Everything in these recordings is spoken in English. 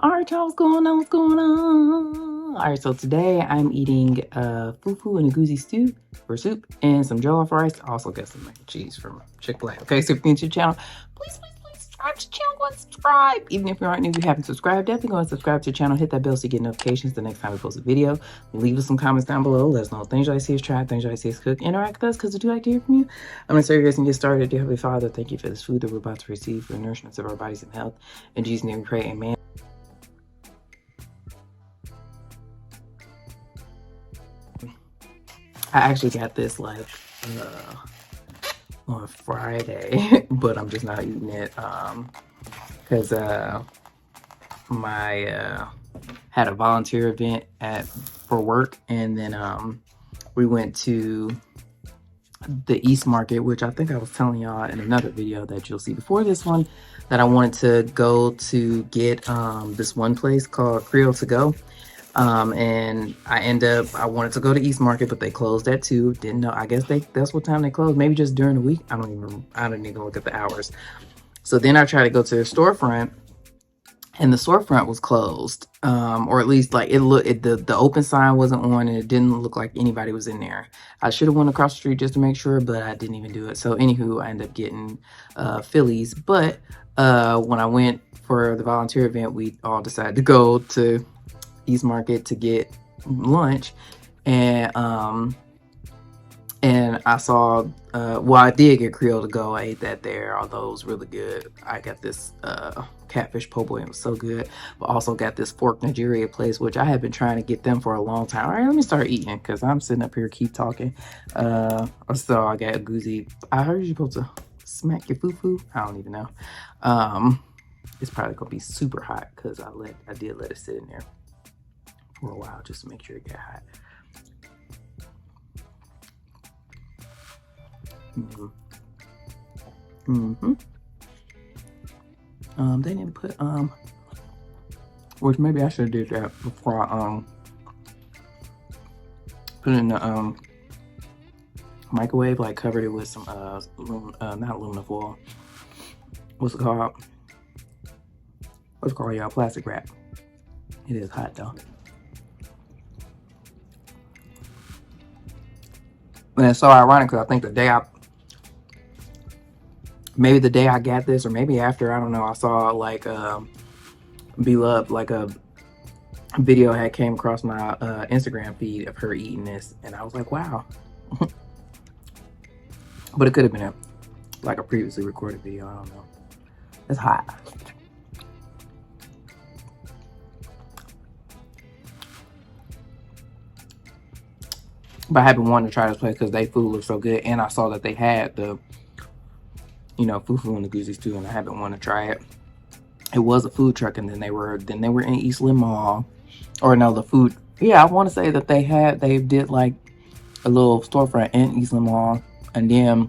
All right, y'all, what's going on? What's going on? All right, so today I'm eating Fufu and Egusi stew for soup and some jollof rice. I also got some mac and cheese from Chick-fil-A. Okay, so if you're new to the channel, please subscribe to the channel. Go and subscribe. Even if you aren't new, you haven't subscribed, definitely go and subscribe to the channel. Hit that bell so you get notifications the next time we post a video. Leave us some comments down below. Let us know things you like to see us try, things you like to see us cook. Interact with us because we do like to hear from you. I'm going to serve you guys and get started. Dear Heavenly Father, thank you for this food that we're about to receive for the nourishment of our bodies and health. In Jesus' name we pray, amen. I actually got this like on Friday, but I'm just not eating it because my had a volunteer event for work, and then we went to the East Market, which I think I was telling y'all in another video that you'll see before this one, that I wanted to go to get this one place called Creole To Go. And I wanted to go to East Market, but they closed at 2. Didn't know. I guess that's what time they closed. Maybe just during the week. I didn't even look at the hours. So then I tried to go to the storefront, and the storefront was closed. Or at least like the open sign wasn't on, and it didn't look like anybody was in there. I should have went across the street just to make sure, but I didn't even do it. So anywho, I ended up getting Phillies. But when I went for the volunteer event, we all decided to go to East Market to get lunch, and I saw well, I did get Creole To Go. I ate that there, although it was really good. I got this catfish po' boy, it was so good. But also got this Fork Nigeria place, which I have been trying to get them for a long time. All right, let me start eating because I'm sitting up here keep talking. So I got Egusi. I heard you're supposed to smack your fufu. I don't even know. It's probably gonna be super hot because I did let it sit in there for a while just to make sure it got hot. They didn't put which maybe I should have did that before I put it in the microwave, like covered it with some not aluminum foil. What's it called? Y'all? Plastic wrap. It is hot though. And it's so ironic because I think maybe the day I got this, or maybe after, I don't know, I saw like Beloved, like a video had came across my Instagram feed of her eating this, and I was like, wow. But it could have been like a previously recorded video, I don't know. It's hot. But I have been wanting to try this place because they food looks so good, and I saw that they had the, Fufu and Egusi stew, and I haven't wanted to try it. It was a food truck, and then they were in Eastland Mall, or no, the food. Yeah, I want to say that they did like a little storefront in Eastland Mall, and then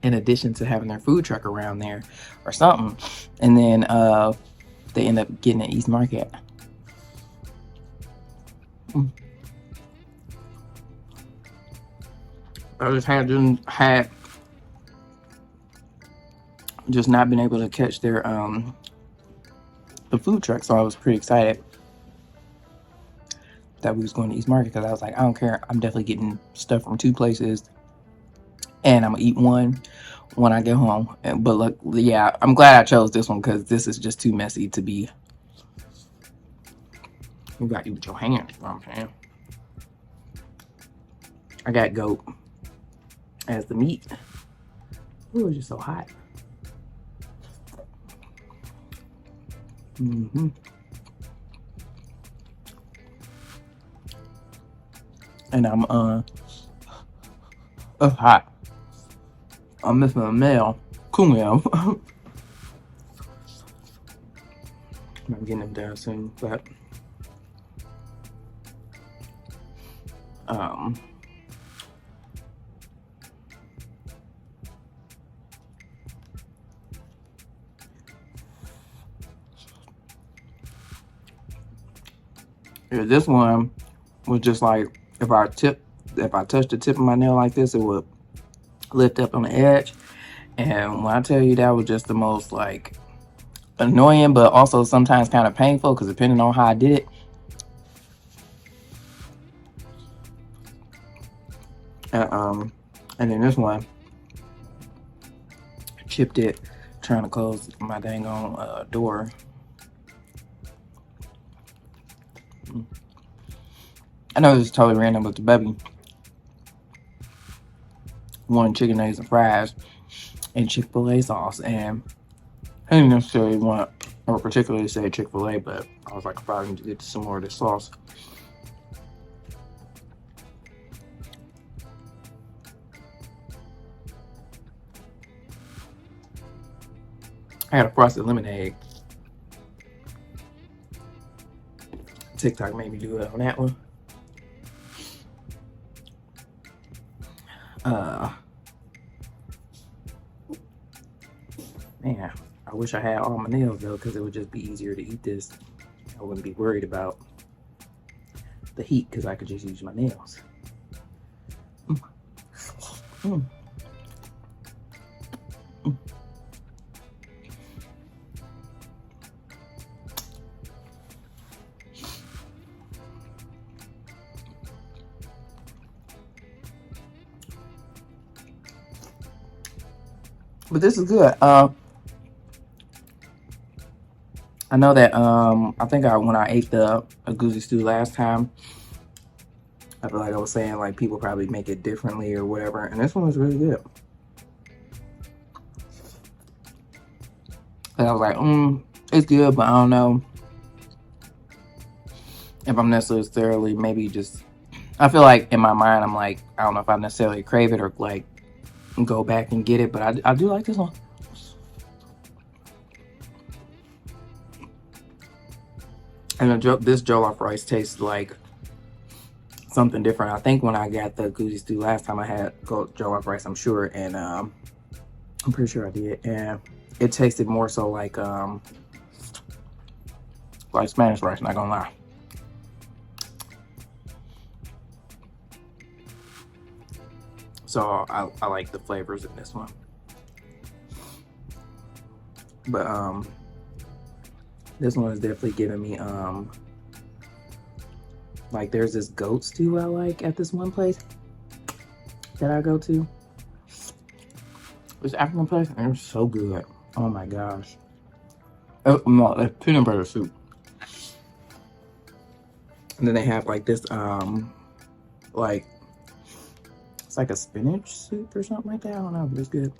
in addition to having their food truck around there or something, and then they end up getting at East Market. I just had just not been able to catch their the food truck, so I was pretty excited that we was going to East Market, because I was like, I don't care, I'm definitely getting stuff from 2 places, and I'm gonna eat one when I get home. But look, yeah, I'm glad I chose this one because this is just too messy to be. You gotta eat with your hands, you know what I'm saying? I got goat as the meat. Ooh, it's just so hot. And I'm hot. I'm missing a meal. Cool meal. I'm getting them down soon, but yeah, this one was just like, if I touched the tip of my nail like this, it would lift up on the edge. And when I tell you, that was just the most like annoying, but also sometimes kind of painful because depending on how I did it. And then this one, chipped it, trying to close my dang on door. I know this is totally random, but the baby wanted chicken nuggets and fries and Chick-fil-A sauce, and I didn't necessarily want, or particularly say Chick-fil-A, but I was like, I probably need to get some more of this sauce. I had a frosted lemonade. TikTok made me do it on that one. Man, I wish I had all my nails though, because it would just be easier to eat this. I wouldn't be worried about the heat because I could just use my nails. Mm. Mm. Mm. But this is good. I know that I think when I ate the Egusi stew last time, I feel like I was saying like people probably make it differently or whatever, and this one was really good. And I was like, it's good, but I don't know if I'm necessarily maybe just. I feel like in my mind I'm like, I don't know if I necessarily crave it or like go back and get it, but I do like this one. And this jollof rice tastes like something different. I think when I got the Egusi stew last time I had jollof rice, I'm sure, and I'm pretty sure I did, and it tasted more so like Spanish rice, not gonna lie. So I like the flavors in this one. But this one is definitely giving me like there's this goat stew I like at this one place that I go to. This African place, and it's so good. Oh my gosh. Oh no, it's peanut butter soup. And then they have like this like it's like a spinach soup or something like that. I don't know, but it's good.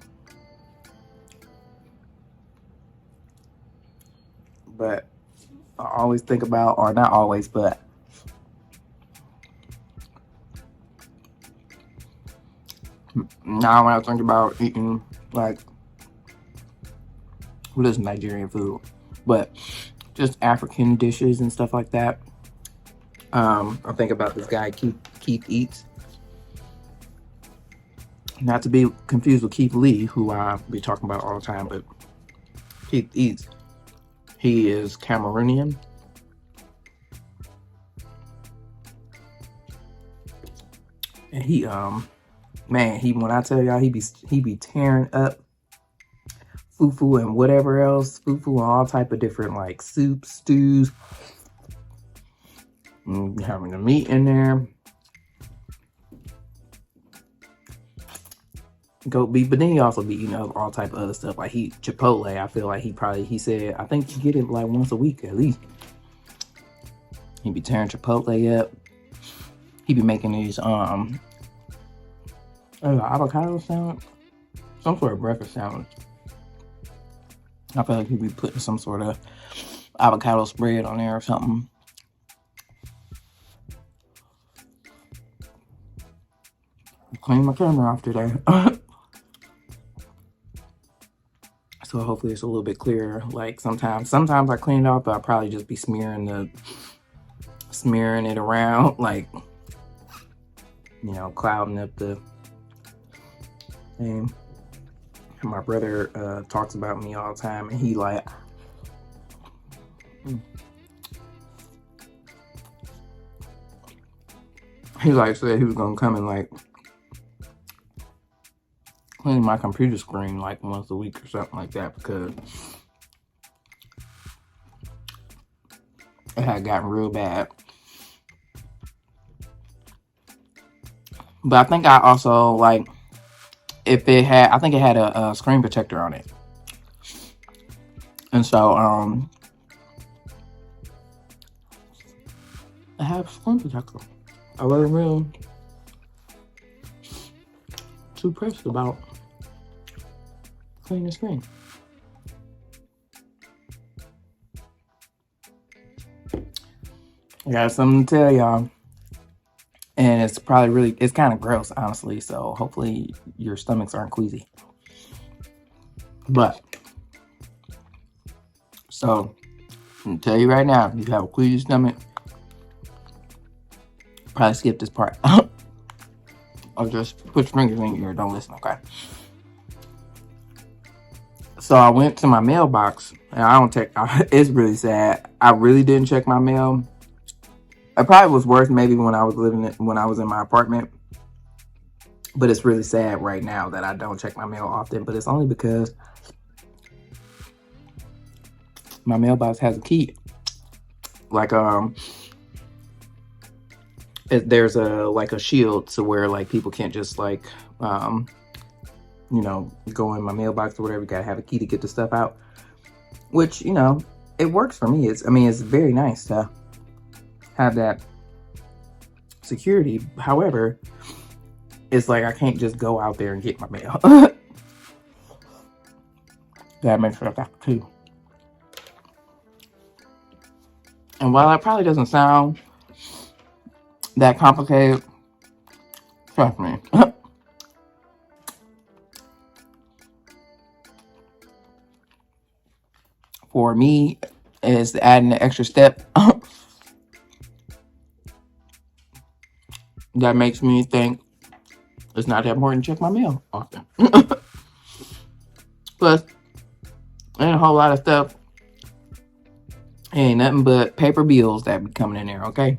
But I always think about, or not always, but now when I think about eating like what is Nigerian food, but just African dishes and stuff like that. I think about this guy Keith Eats. Not to be confused with Keith Lee, who I be talking about all the time, but Keith Eats. He is Cameroonian. And he man, when I tell y'all he be tearing up fufu and whatever else, fufu and all type of different like soups, stews, having the meat in there, goat beef, but then he also be eating up all type of other stuff like Chipotle. I feel like he said I think you get it like once a week at least. He be tearing Chipotle up. He be making these avocado sandwich, some sort of breakfast sandwich. I feel like he'd be putting some sort of avocado spread on there or something. Clean my camera off today. So hopefully it's a little bit clearer. Like sometimes I clean it off, but I probably just be smearing it around, like, you know, clouding up the thing. My brother talks about me all the time, and he like said he was gonna come and like clean my computer screen like once a week or something like that, because It had gotten real bad. But I think I also, like, if it had, I think it had a screen protector on it. And so, I have a screen protector. I wasn't real too pressed about cleaning the screen. I got something to tell y'all. And it's probably really, it's kind of gross, honestly. So hopefully your stomachs aren't queasy. But, so, I'm gonna tell you right now, if you have a queasy stomach, probably skip this part. Or just put your fingers in your ear, don't listen, okay? So I went to my mailbox, and I don't check, it's really sad. I really didn't check my mail. It probably was worse maybe when I was in my apartment. But it's really sad right now that I don't check my mail often. But it's only because my mailbox has a key. Like there's a shield to where like people can't just like you know, go in my mailbox or whatever. You gotta have a key to get the stuff out. Which, you know, it works for me. It's very nice to have that security. However, it's like I can't just go out there and get my mail. That makes sure I got the key. And while that probably doesn't sound that complicated, trust me. For me, is adding an extra step that makes me think it's not that important to check my mail often. Plus, ain't a whole lot of stuff. Ain't nothing but paper bills that be coming in there, okay?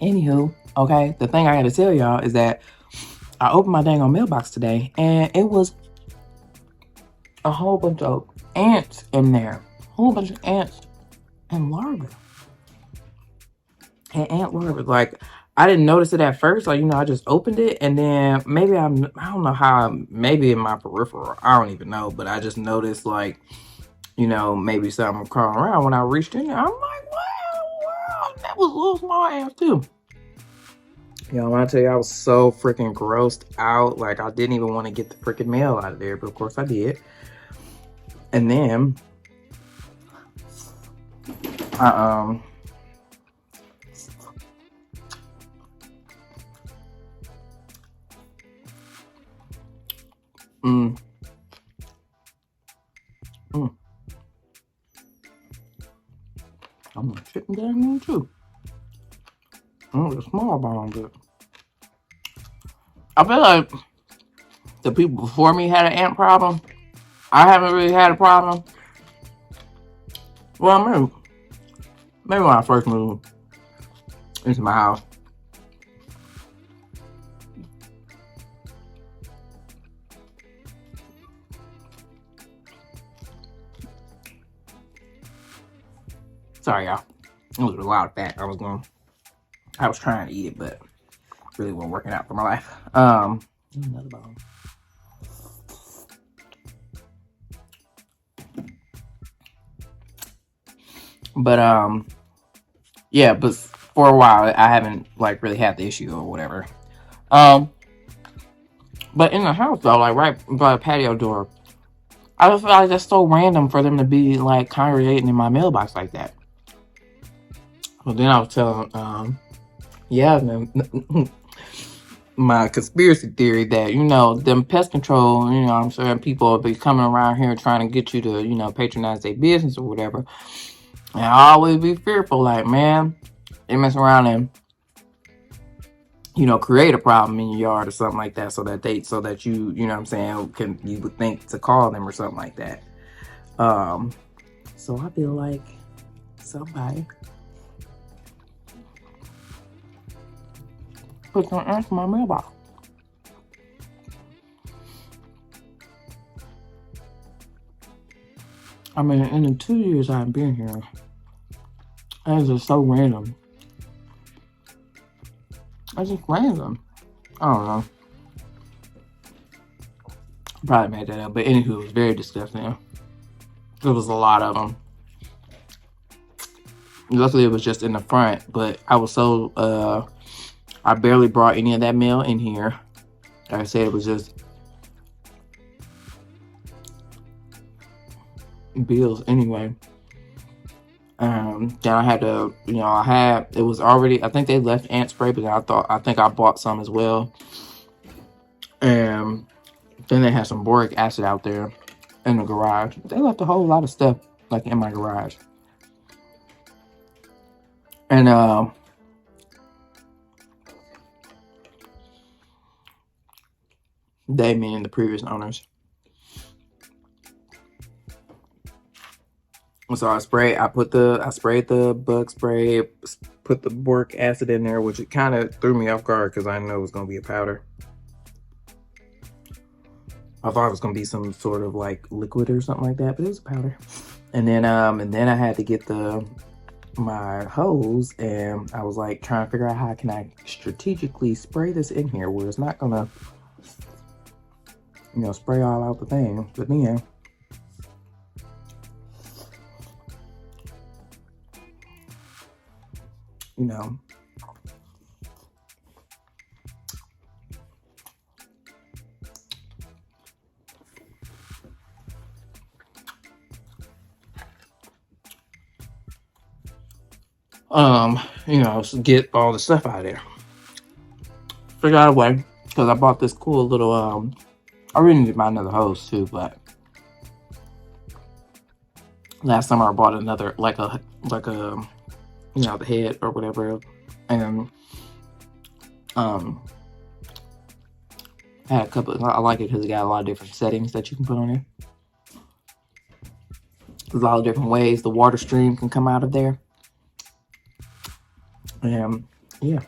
Anywho, okay, the thing I gotta tell y'all is that I opened my dang on mailbox today, and it was a whole bunch of ants in there. A whole bunch of ants and larvae. And ant larvae. Like, I didn't notice it at first. Like, you know, I just opened it, and then maybe I don't know how, maybe in my peripheral, I don't even know, but I just noticed, like, you know, maybe something crawling around. When I reached in there, I'm like, wow, that was a little small ants too. Yo, when I tell you, I was so freaking grossed out. Like, I didn't even want to get the freaking mail out of there, but of course I did. And then, I'm gonna chicken down there too. The small bomb, but I feel like the people before me had an ant problem. I haven't really had a problem. Well, maybe when I first moved into my house. Sorry, y'all. It was a lot of fat. I was trying to eat it, but really wasn't working out for my life. Another bone. But yeah, but for a while I haven't like really had the issue or whatever. But in the house though, like right by the patio door, I just feel like that's so random for them to be like congregating in my mailbox like that. Well, then I was telling, yeah, my conspiracy theory that, you know, them pest control, you know, I'm saying, people will be coming around here trying to get you to, you know, patronize their business or whatever. And I always be fearful, like, man, they mess around and, you know, create a problem in your yard or something like that, so that you know what I'm saying, you would think to call them or something like that. So I feel like somebody put some ants in my mailbox. I mean, in the 2 years I've been here, it's just so random. It's just random. I don't know. Probably made that up, but anywho, it was very disgusting. There was a lot of them. Luckily, it was just in the front, but I was so, I barely brought any of that meal in here. Like I said, it was just bills anyway. Then I had to, it was already, I think they left ant spray, but I think I bought some as well. And then they had some boric acid out there in the garage. They left a whole lot of stuff like in my garage. And they, meaning the previous owners. So I sprayed the bug spray, put the boric acid in there, which it kind of threw me off guard because I didn't know it was going to be a powder. I thought it was going to be some sort of like liquid or something like that, but it was a powder. And then I had to get my hose, and I was like trying to figure out how can I strategically spray this in here where it's not gonna, spray all out the thing. But then, get all the stuff out of there. Figure out a way, because I bought this cool little, I really need to buy another hose too, but last summer I bought another, like a, the head or whatever, and, I had a couple, I like it because it got a lot of different settings that you can put on it. There's a lot of different ways the water stream can come out of there. And yeah.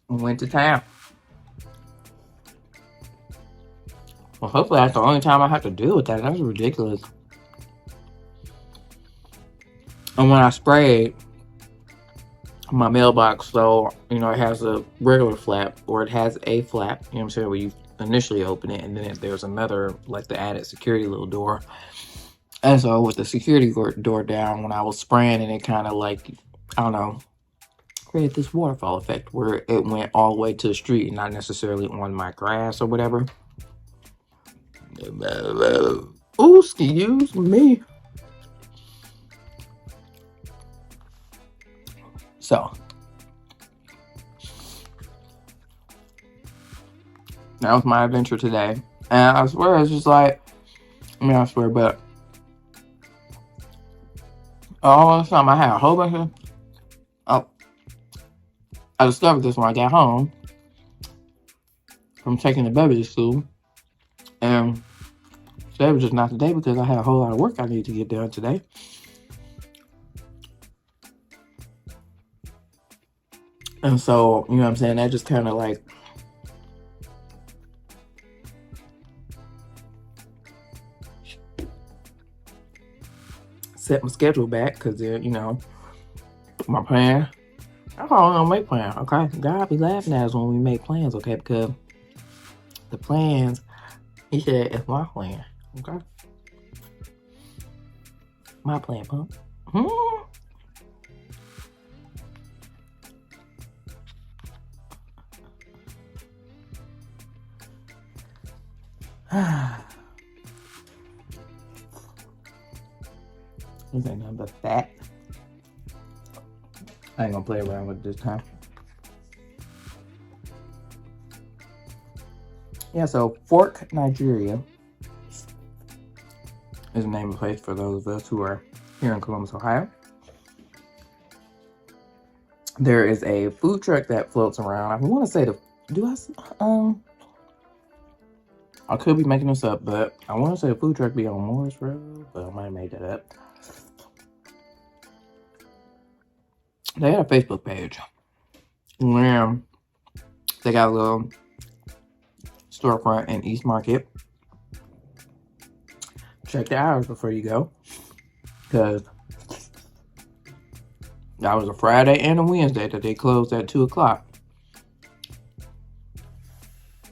I went to town. Well, hopefully that's the only time I have to deal with that. That was ridiculous. And when I sprayed my mailbox, so, it has a regular flap, or it has a flap, you know what I'm saying, where you initially open it, and then there's another, like the added security little door. And so with the security door down, when I was spraying, and it kind of like, I don't know, created this waterfall effect where it went all the way to the street and not necessarily on my grass or whatever. Ooh, excuse me. So that was my adventure today. And I swear it's just like, I swear, but all the time I had a whole bunch of, I discovered this when I got home from taking the baby to school. And today was just not the day because I had a whole lot of work I needed to get done today. And so, you know what I'm saying, that just kind of like set my schedule back, because then, my plan, I don't make plans, okay? God be laughing at us when we make plans, okay? Because the plans, he said, it's my plan, okay? My plan, pump. This ain't nothing but fat. I ain't gonna play around with it this time. Yeah, so Fork, Nigeria is the name of the place for those of us who are here in Columbus, Ohio. There is a food truck that floats around. I want to say I could be making this up, but I want to say the food truck be on Morris Road, but I might have made that up. They had a Facebook page where they got a little storefront in East Market. Check the hours before you go, because that was a Friday and a Wednesday that they closed at 2 o'clock.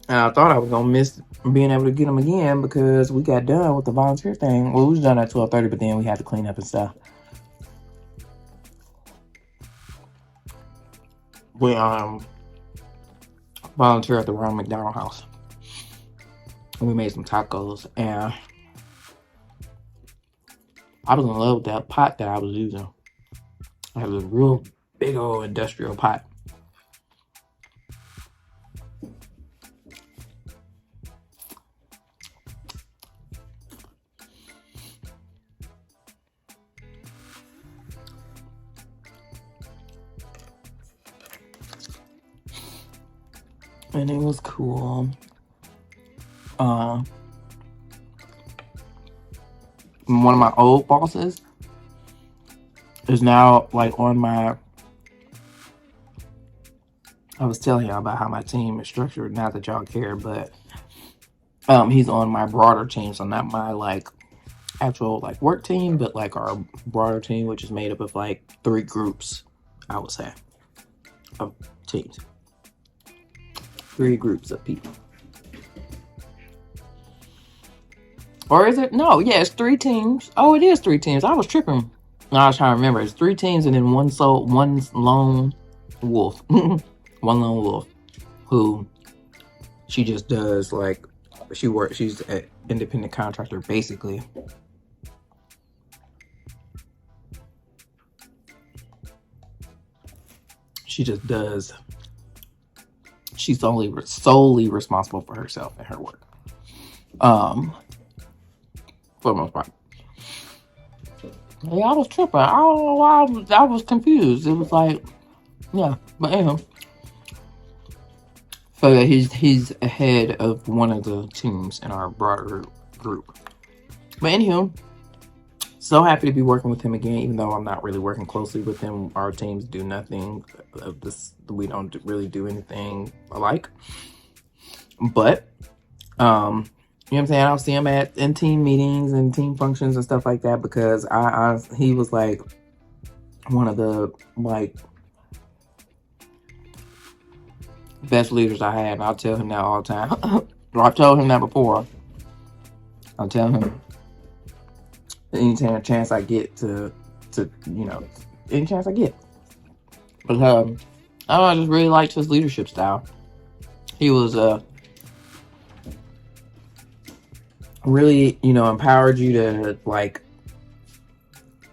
And I thought I was gonna miss being able to get them again because we got done with the volunteer thing. Well, we was done at 12:30, but then we had to clean up and stuff. We volunteer at the Ronald McDonald House. And we made some tacos, and I was in love with that pot that I was using. I had a real big old industrial pot. And it was cool. One of my old bosses is now like on my, I was telling y'all about how my team is structured, not that y'all care, but he's on my broader team, so not my like actual like work team, but like our broader team, which is made up of like 3 groups, I would say, of teams. 3 groups of people. Or is it? No, yeah, it's 3 teams. Oh, it is 3 teams. I was tripping. No, I was trying to remember. It's 3 teams and then one lone wolf. One lone wolf who she just does like she's an independent contractor basically. She just does. She's solely responsible for herself and her work. For the most part. Yeah, I was tripping. I don't know why I was confused. It was like, yeah, but anyhow. So yeah, he's ahead of one of the teams in our broader group. But anywho, so happy to be working with him again, even though I'm not really working closely with him. Our teams do nothing of this. We don't really do anything alike. But, you know what I'm saying? I'll see him in team meetings and team functions and stuff like that because he was like one of the like best leaders I had. And I'll tell him that all the time. I've told him that before. I'll tell him any chance I get to you know, any chance I get. But I just really liked his leadership style. He was really, you know, empowered you to like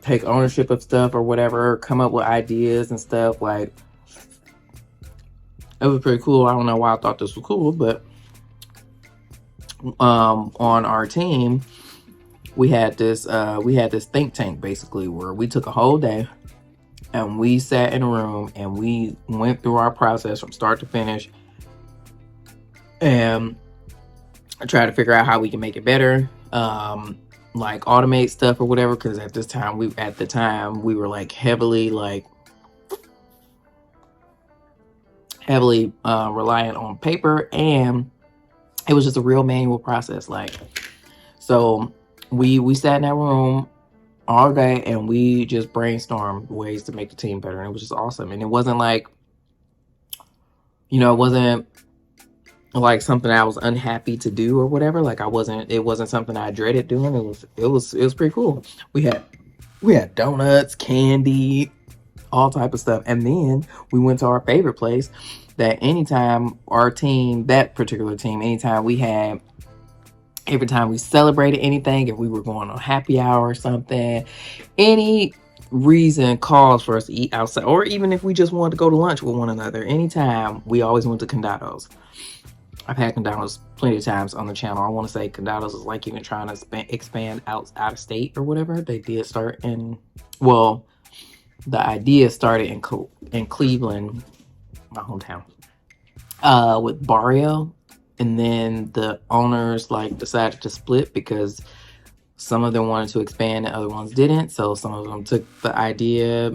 take ownership of stuff or whatever, come up with ideas and stuff. Like, it was pretty cool. I don't know why I thought this was cool, but on our team we had this think tank basically where we took a whole day and we sat in a room and we went through our process from start to finish and try to figure out how we can make it better, like automate stuff or whatever, because at the time we were like heavily reliant on paper, and it was just a real manual process. Like, so we sat in that room all day and we just brainstormed ways to make the team better, and it was just awesome. And it wasn't like, you know, it wasn't like something I was unhappy to do or whatever. Like, it wasn't something I dreaded doing. It was pretty cool. We had donuts, candy, all type of stuff. And then we went to our favorite place that anytime our team, that particular team, every time we celebrated anything, if we were going on happy hour or something, any reason calls for us to eat outside, or even if we just wanted to go to lunch with one another, anytime, we always went to Condado's. I've had Condado's plenty of times on the channel. I want to say Condado's is like even trying to expand out of state or whatever. They did start the idea started in Cleveland, my hometown, with Barrio. And then the owners like decided to split because some of them wanted to expand and other ones didn't. So some of them took the idea,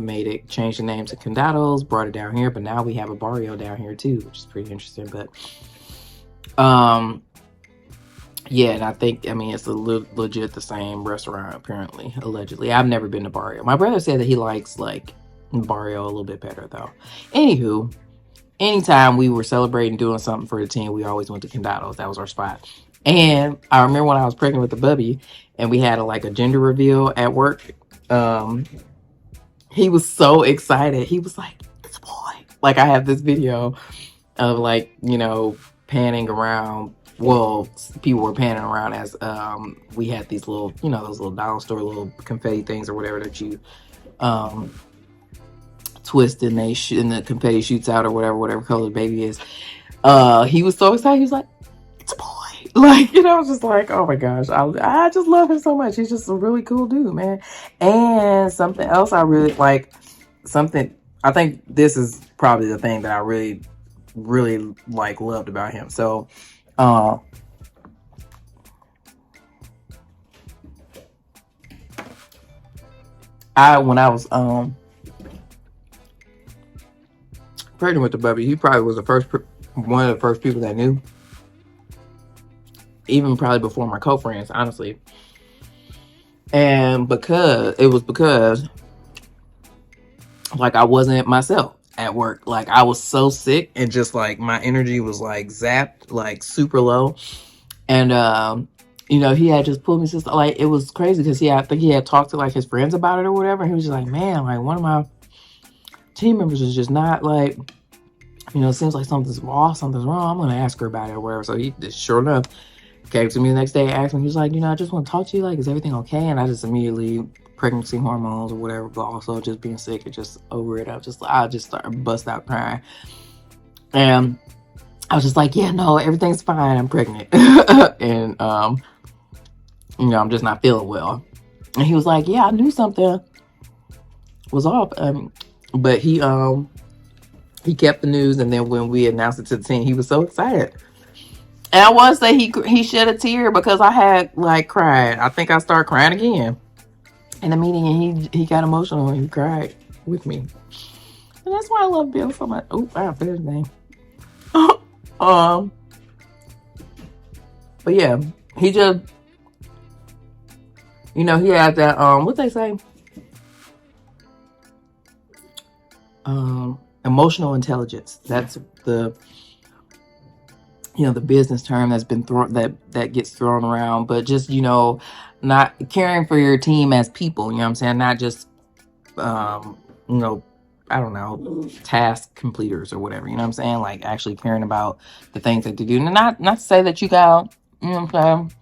changed the name to Condado's, brought it down here. But now we have a Barrio down here too, which is pretty interesting. But Yeah, and I mean, it's a legit the same restaurant, apparently, allegedly. I've never been to Barrio. My brother said that he likes, like, Barrio a little bit better, though. Anywho, anytime we were celebrating doing something for the team, we always went to Condados. That was our spot. And I remember when I was pregnant with the bubby and we had like a gender reveal at work. Um, he was so excited. He was like, "It's a boy." Like, I have this video of, like, panning around. Well, people were panning around as we had these little, those little dollar store little confetti things or whatever that you um twist and and the confetti shoots out or whatever color the baby is. He was so excited. He was like, "It's a boy." Like, I was just like, oh my gosh, I just love him so much. He's just a really cool dude, man. And something else I really like, I think this is probably the thing that I really, really like loved about him. So, when I was pregnant with the baby, he probably was one of the first people that knew, even probably before my co-friends, honestly. And because like I wasn't myself at work. Like, I was so sick and just like my energy was like zapped, like super low. And he had just pulled me, just like, it was crazy because I think he had talked to like his friends about it or whatever. And he was just like, "Man, like, one of my team members is just not like, it seems like something's off, something's wrong. I'm gonna ask her about it or whatever." So he, sure enough, came to me the next day, asked me, he was like, "I just want to talk to you. Like, is everything okay?" And I just immediately, pregnancy hormones or whatever, but also just being sick and just over it. I just started bust out crying. And I was just like, "Yeah, no, everything's fine. I'm pregnant." And, I'm just not feeling well. And he was like, "Yeah, I knew something was off." But he kept the news. And then when we announced it to the team, he was so excited. And I want to say he shed a tear because I had like cried. I think I started crying again in the meeting, and he got emotional and he cried with me. And that's why I love Bill so much. Oh, I forgot his name. But yeah, he just, he had that what they say, emotional intelligence. That's the the business term that's been thrown, that gets thrown around. But just, not caring for your team as people, you know what I'm saying? Not just I don't know, task completers or whatever, you know what I'm saying? Like, actually caring about the things that they do. And not to say that you got, what I'm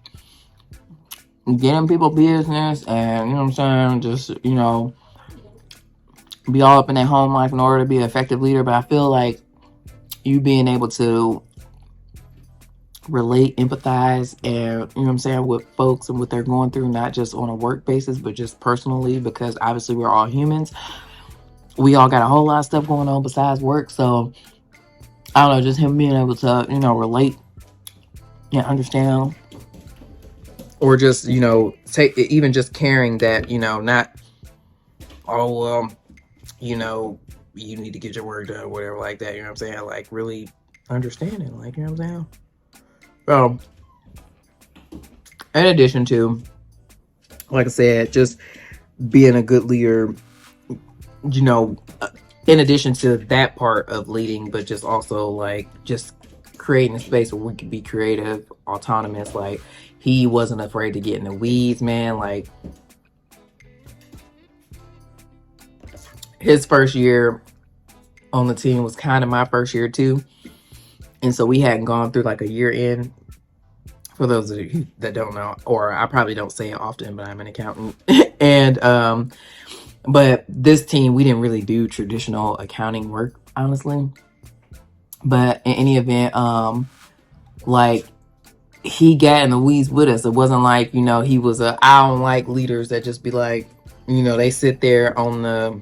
saying, get in people's business and, you know what I'm saying, just, be all up in their home life in order to be an effective leader. But I feel like you being able to relate, empathize, and, you know what I'm saying, with folks and what they're going through, not just on a work basis, but just personally, because obviously we're all humans. We all got a whole lot of stuff going on besides work. So I don't know, just him being able to, relate and understand, or just, take, even just caring that, not, "Oh, well, you need to get your work done," whatever like that, you know what I'm saying? Like, really understanding, like, you know what I'm saying? So, in addition to, like I said, just being a good leader, in addition to that part of leading, but just also like just creating a space where we could be creative, autonomous. Like, he wasn't afraid to get in the weeds, man. Like, his first year on the team was kind of my first year too. And so we hadn't gone through like a year in. For those of you that don't know, or I probably don't say it often, but I'm an accountant. And but this team, we didn't really do traditional accounting work, honestly. But in any event, like, he got in the weeds with us. It wasn't like, he was I don't like leaders that just be like, they sit there on the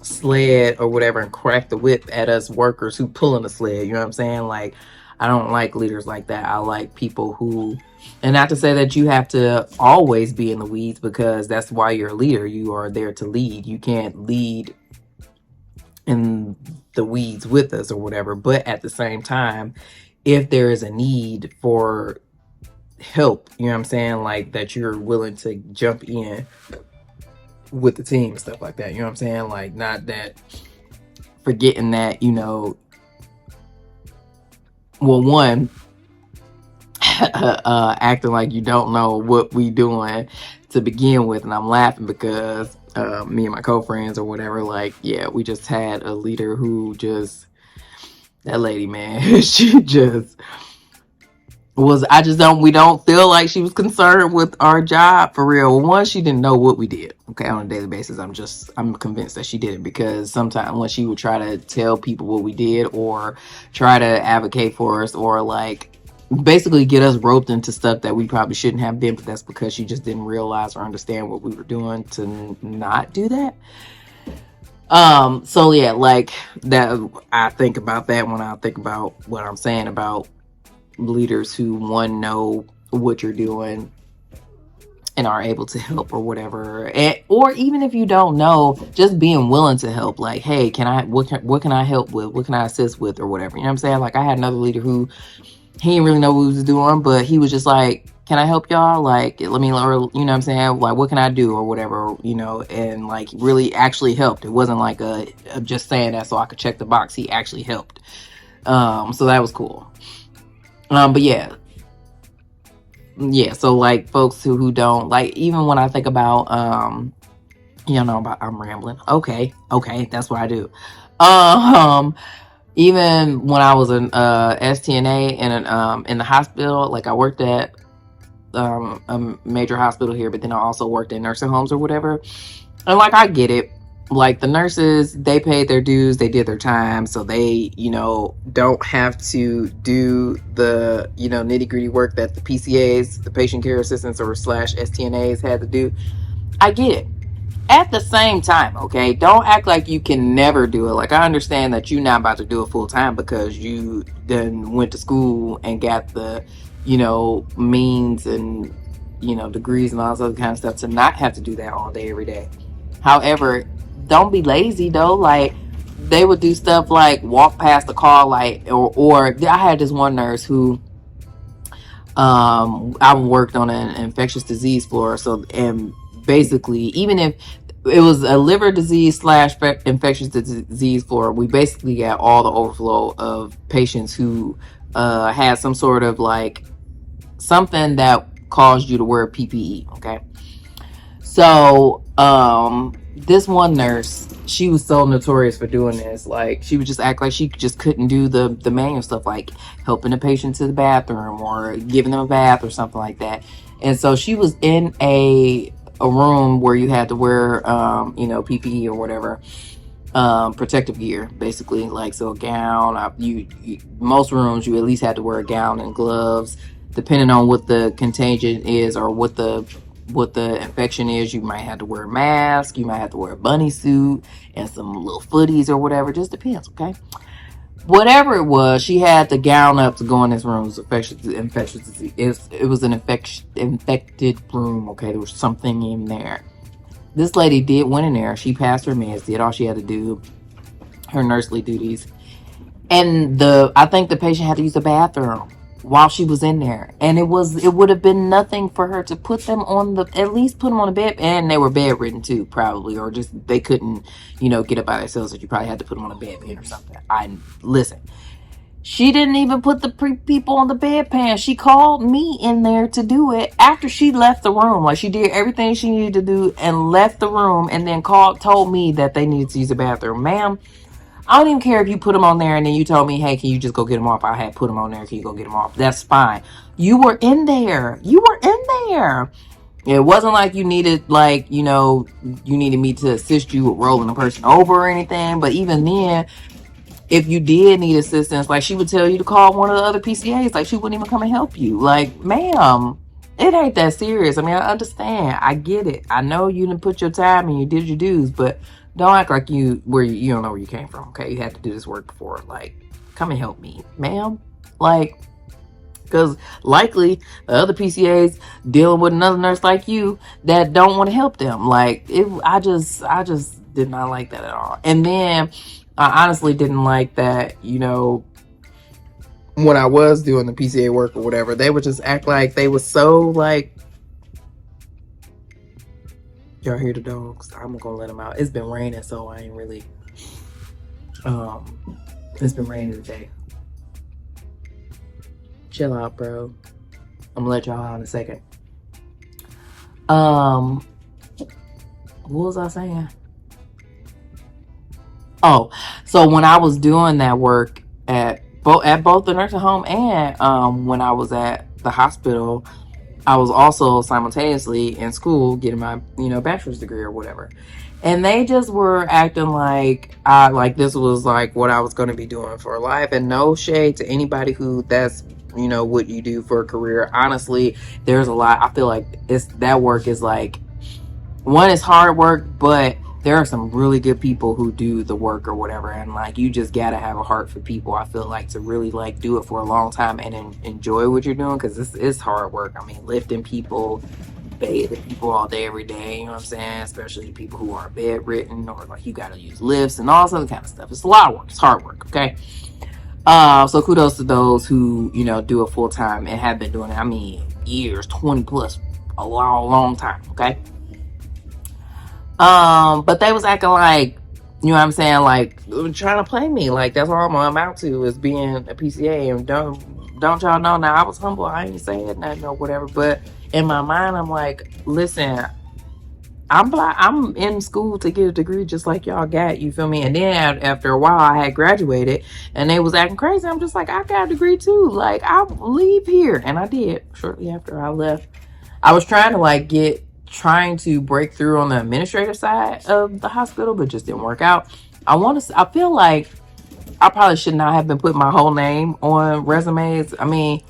sled or whatever and crack the whip at us workers who pulling the sled. You know what I'm saying? Like, I don't like leaders like that. I like people who, and not to say that you have to always be in the weeds, because that's why you're a leader. You are there to lead. You can't lead in the weeds with us or whatever. But at the same time, if there is a need for help, you know what I'm saying? Like that you're willing to jump in with the team and stuff like that. You know what I'm saying? Like not that forgetting that, well, one, acting like you don't know what we doing to begin with. And I'm laughing because me and my co-friends or whatever, like, yeah, we just had a leader who just, that lady, man, she just was, we don't feel like she was concerned with our job for real. One, she didn't know what we did, okay, on a daily basis. I'm convinced that she didn't, because sometimes when she would try to tell people what we did or try to advocate for us or like basically get us roped into stuff that we probably shouldn't have been, but that's because she just didn't realize or understand what we were doing to not do that. So yeah, like that, I think about that when I think about what I'm saying about leaders who, one, know what you're doing and are able to help or whatever, or even if you don't know, just being willing to help. Like, hey, what can I help with, what can I assist with, or whatever, you know what I'm saying? Like I had another leader who, he didn't really know what he was doing, but he was just like, can I help y'all? Like, let me, or, you know what I'm saying? Like, what can I do or whatever, and like really actually helped. It wasn't like just saying that so I could check the box. He actually helped. So that was cool. But yeah, so like folks who don't, like, even when I think about I'm rambling. Okay, that's what I do. Even when I was an STNA in the hospital, like I worked at a major hospital here, but then I also worked in nursing homes or whatever. And like, I get it. Like the nurses, they paid their dues, they did their time, so they, don't have to do the, nitty gritty work that the PCAs, the patient care assistants or / STNAs had to do. I get it. At the same time, okay, don't act like you can never do it. Like, I understand that you're not about to do it full time because you then went to school and got the, means and, degrees and all this other kind of stuff to not have to do that all day, every day. However, don't be lazy though. Like, they would do stuff like walk past the car, like, or I had this one nurse who, I worked on an infectious disease floor. So, and basically, even if it was a liver disease / infectious disease floor, we basically got all the overflow of patients who had some sort of like something that caused you to wear PPE. Okay. So, this one nurse, she was so notorious for doing this. Like, she would just act like she just couldn't do the manual stuff, like helping a patient to the bathroom or giving them a bath or something like that. And so she was in a room where you had to wear, PPE or whatever, protective gear, basically. Like, so a gown, most rooms you at least had to wear a gown and gloves, depending on what the contagion is or what the infection is. You might have to wear a mask, you might have to wear a bunny suit and some little footies or whatever. Just depends, okay? Whatever it was, she had to gown up to go in this room. It was infectious disease. It was an infected room, okay? There was something in there. This lady went in there. She passed her meds, did all she had to do, her nursely duties. And I think the patient had to use the bathroom while she was in there. And it would have been nothing for her to put them at least put them on the bed. And they were bedridden too, probably, or just they couldn't, get up by themselves. So you probably had to put them on a bedpan or something. Listen. She didn't even put the people on the bedpan. She called me in there to do it after she left the room. Like, she did everything she needed to do and left the room, and then told me that they needed to use the bathroom. Ma'am, I don't even care if you put them on there and then you told me, hey, can you just go get them off? I had put them on there. Can you go get them off? That's fine. You were in there. It wasn't like you needed, like, you needed me to assist you with rolling a person over or anything. But even then, if you did need assistance, like, she would tell you to call one of the other PCAs. Like, she wouldn't even come and help you. Like, ma'am, it ain't that serious. I mean, I understand. I get it. I know you didn't put your time and you did your dues, but don't act like you don't know where you came from, okay? You had to do this work before. Like, come and help me, ma'am. Like, because likely the other PCAs dealing with another nurse like you that don't want to help them. Like, I just did not like that at all. And then I honestly didn't like that, when I was doing the PCA work or whatever, they would just act like they was so like, y'all hear the dogs? I'm gonna let them out. It's been raining, so I ain't really, it's been raining today. Chill out, bro. I'm gonna let y'all out in a second. What was I saying? Oh, so when I was doing that work at both the nursing home and when I was at the hospital, I was also simultaneously in school getting my, bachelor's degree or whatever. And they just were acting like this was like what I was going to be doing for life. And no shade to anybody who that's, what you do for a career. Honestly, there's a lot. I feel like that work is like, one is hard work, but there are some really good people who do the work or whatever, and like you just gotta have a heart for people. I feel like to really like do it for a long time and enjoy what you're doing, because it's hard work. I mean, lifting people, bathing people all day every day, you know what I'm saying, especially people who are bedridden or like you gotta use lifts and all this other kind of stuff. It's a lot of work. It's hard work. Okay. So kudos to those who do it full time and have been doing it, I mean, years, 20 plus, a long time. Okay. But they was acting like, you know what I'm saying, like trying to play me. Like that's all I'm out to is being a PCA. And don't y'all know now I was humble. I ain't saying nothing or whatever. But in my mind, I'm like, listen, I'm in school to get a degree just like y'all got. You feel me? And then after a while, I had graduated, and they was acting crazy. I'm just like, I got a degree too. Like I'll leave here, and I did. Shortly after I left, I was trying to break through on the administrative side of the hospital, but just didn't work out. I feel like I probably should not have been putting my whole name on resumes. I mean,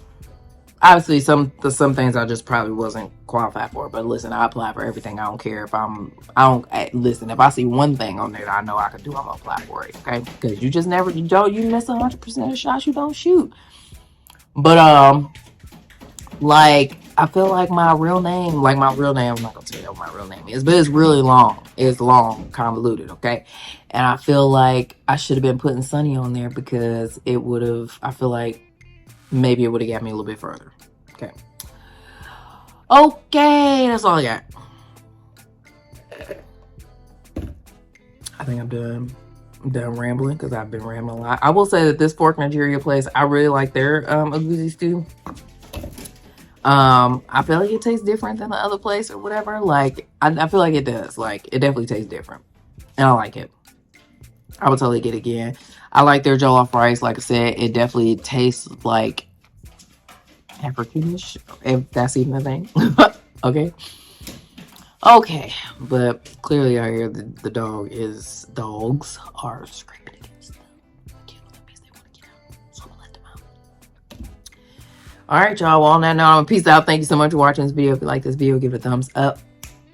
obviously some things I just probably wasn't qualified for, but listen, I apply for everything. I don't care if listen, if I see one thing on there that I know I can do, I'm gonna apply for it. Okay. Because you just never, you miss 100% of shots you don't shoot. But like I feel like my real name, I'm not gonna tell you what my real name is, but it's really long. It's long, convoluted, okay? And I feel like I should have been putting Sunny on there because I feel like maybe it would have got me a little bit further. Okay. Okay, that's all I got. I think I'm done rambling because I've been rambling a lot. I will say that this Fork Nigeria place, I really like their egusi stew. I feel like it tastes different than the other place or whatever. Like, I feel like it does. Like, it definitely tastes different. And I like it. I would totally get it again. I like their jollof rice. Like I said, it definitely tastes like Africanish, if that's even a thing. Okay. Okay. But clearly I hear the dogs are screaming against them. They want to get out. So I'm gonna let them out. All right, y'all. Well, on that note, I'm gonna peace out. Thank you so much for watching this video. If you like this video, give it a thumbs up.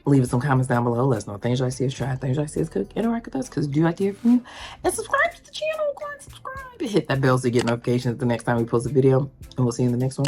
Leave us some comments down below. Let us know things you like to see us try, things you like to see us cook, interact with us, because we do like to hear from you. And subscribe to the channel. Go and subscribe. And hit that bell so you get notifications the next time we post a video. And we'll see you in the next one.